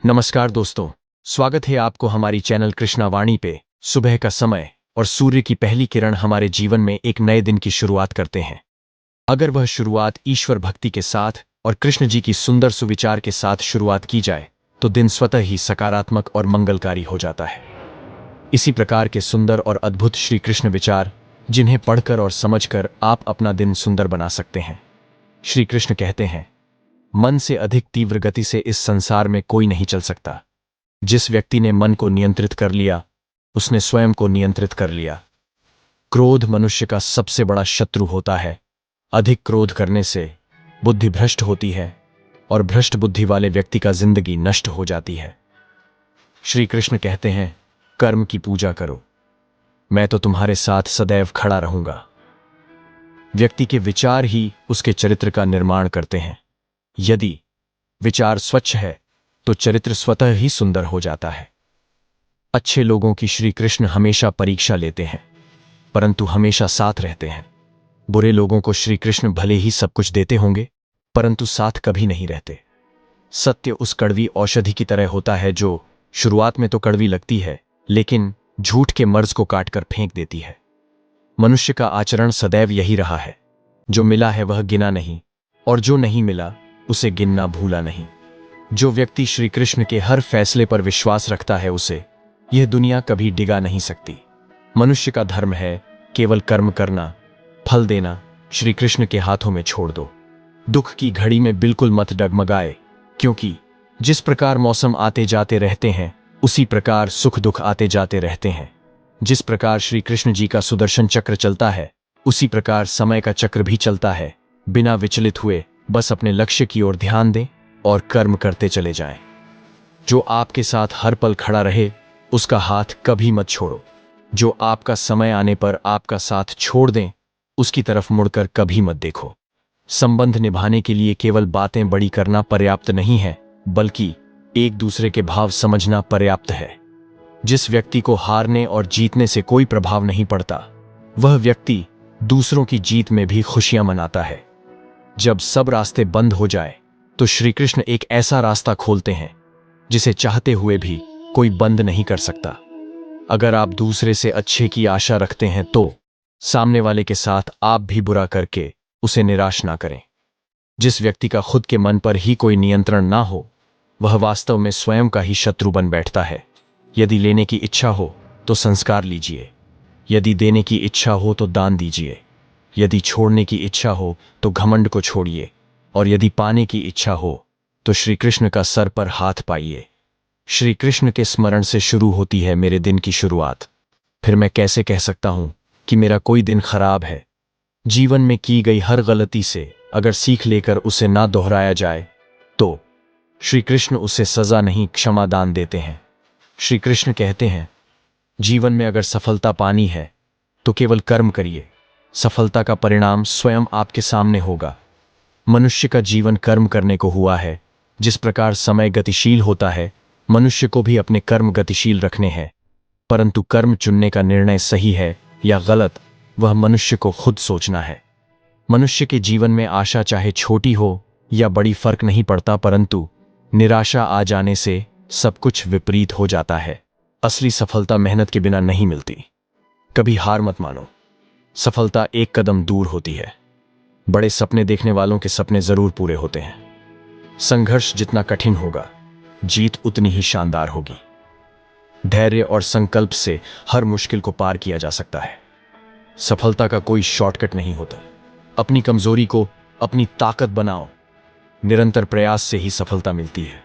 नमस्कार दोस्तों, स्वागत है आपको हमारी चैनल कृष्णा वाणी पे। सुबह का समय और सूर्य की पहली किरण हमारे जीवन में एक नए दिन की शुरुआत करते हैं। अगर वह शुरुआत ईश्वर भक्ति के साथ और कृष्ण जी की सुंदर सुविचार के साथ शुरुआत की जाए तो दिन स्वतः ही सकारात्मक और मंगलकारी हो जाता है। इसी प्रकार के सुंदर और अद्भुत श्री कृष्ण विचार जिन्हें पढ़कर और समझकर आप अपना दिन सुंदर बना सकते हैं। श्री कृष्ण कहते हैं, मन से अधिक तीव्र गति से इस संसार में कोई नहीं चल सकता। जिस व्यक्ति ने मन को नियंत्रित कर लिया उसने स्वयं को नियंत्रित कर लिया। क्रोध मनुष्य का सबसे बड़ा शत्रु होता है। अधिक क्रोध करने से बुद्धि भ्रष्ट होती है और भ्रष्ट बुद्धि वाले व्यक्ति का जिंदगी नष्ट हो जाती है। श्री कृष्ण कहते हैं, कर्म की पूजा करो, मैं तो तुम्हारे साथ सदैव खड़ा रहूंगा। व्यक्ति के विचार ही उसके चरित्र का निर्माण करते हैं। यदि विचार स्वच्छ है तो चरित्र स्वतः ही सुंदर हो जाता है। अच्छे लोगों की श्री कृष्ण हमेशा परीक्षा लेते हैं परंतु हमेशा साथ रहते हैं। बुरे लोगों को श्री कृष्ण भले ही सब कुछ देते होंगे परंतु साथ कभी नहीं रहते। सत्य उस कड़वी औषधि की तरह होता है जो शुरुआत में तो कड़वी लगती है लेकिन झूठ के मर्ज को काटकर फेंक देती है। मनुष्य का आचरण सदैव यही रहा है, जो मिला है वह गिना नहीं और जो नहीं मिला उसे गिनना भूला नहीं। जो व्यक्ति श्री कृष्ण के हर फैसले पर विश्वास रखता है उसे यह दुनिया कभी डिगा नहीं सकती। मनुष्य का धर्म है केवल कर्म करना, फल देना श्री कृष्ण के हाथों में छोड़ दो। दुख की घड़ी में बिल्कुल मत डगमगाए, क्योंकि जिस प्रकार मौसम आते जाते रहते हैं उसी प्रकार सुख दुख आते जाते रहते हैं। जिस प्रकार श्री कृष्ण जी का सुदर्शन चक्र चलता है उसी प्रकार समय का चक्र भी चलता है। बिना विचलित हुए बस अपने लक्ष्य की ओर ध्यान दें और कर्म करते चले जाएं। जो आपके साथ हर पल खड़ा रहे उसका हाथ कभी मत छोड़ो। जो आपका समय आने पर आपका साथ छोड़ दें उसकी तरफ मुड़कर कभी मत देखो। संबंध निभाने के लिए केवल बातें बड़ी करना पर्याप्त नहीं है बल्कि एक दूसरे के भाव समझना पर्याप्त है। जिस व्यक्ति को हारने और जीतने से कोई प्रभाव नहीं पड़ता वह व्यक्ति दूसरों की जीत में भी खुशियां मनाता है। जब सब रास्ते बंद हो जाए तो श्री कृष्ण एक ऐसा रास्ता खोलते हैं जिसे चाहते हुए भी कोई बंद नहीं कर सकता। अगर आप दूसरे से अच्छे की आशा रखते हैं तो सामने वाले के साथ आप भी बुरा करके उसे निराश ना करें। जिस व्यक्ति का खुद के मन पर ही कोई नियंत्रण ना हो वह वास्तव में स्वयं का ही शत्रु बन बैठता है। यदि लेने की इच्छा हो तो संस्कार लीजिए, यदि देने की इच्छा हो तो दान दीजिए, यदि छोड़ने की इच्छा हो तो घमंड को छोड़िए और यदि पाने की इच्छा हो तो श्री कृष्ण का सर पर हाथ पाइए। श्री कृष्ण के स्मरण से शुरू होती है मेरे दिन की शुरुआत। फिर मैं कैसे कह सकता हूं कि मेरा कोई दिन खराब है। जीवन में की गई हर गलती से अगर सीख लेकर उसे ना दोहराया जाए तो श्री कृष्ण उसे सजा नहीं क्षमा दान देते हैं। श्री कृष्ण कहते हैं, जीवन में अगर सफलता पानी है तो केवल कर्म करिए, सफलता का परिणाम स्वयं आपके सामने होगा। मनुष्य का जीवन कर्म करने को हुआ है। जिस प्रकार समय गतिशील होता है मनुष्य को भी अपने कर्म गतिशील रखने हैं, परंतु कर्म चुनने का निर्णय सही है या गलत वह मनुष्य को खुद सोचना है। मनुष्य के जीवन में आशा चाहे छोटी हो या बड़ी फर्क नहीं पड़ता, परंतु निराशा आ जाने से सब कुछ विपरीत हो जाता है। असली सफलता मेहनत के बिना नहीं मिलती। कभी हार मत मानो, सफलता एक कदम दूर होती है। बड़े सपने देखने वालों के सपने जरूर पूरे होते हैं। संघर्ष जितना कठिन होगा जीत उतनी ही शानदार होगी। धैर्य और संकल्प से हर मुश्किल को पार किया जा सकता है। सफलता का कोई शॉर्टकट नहीं होता। अपनी कमजोरी को अपनी ताकत बनाओ। निरंतर प्रयास से ही सफलता मिलती है।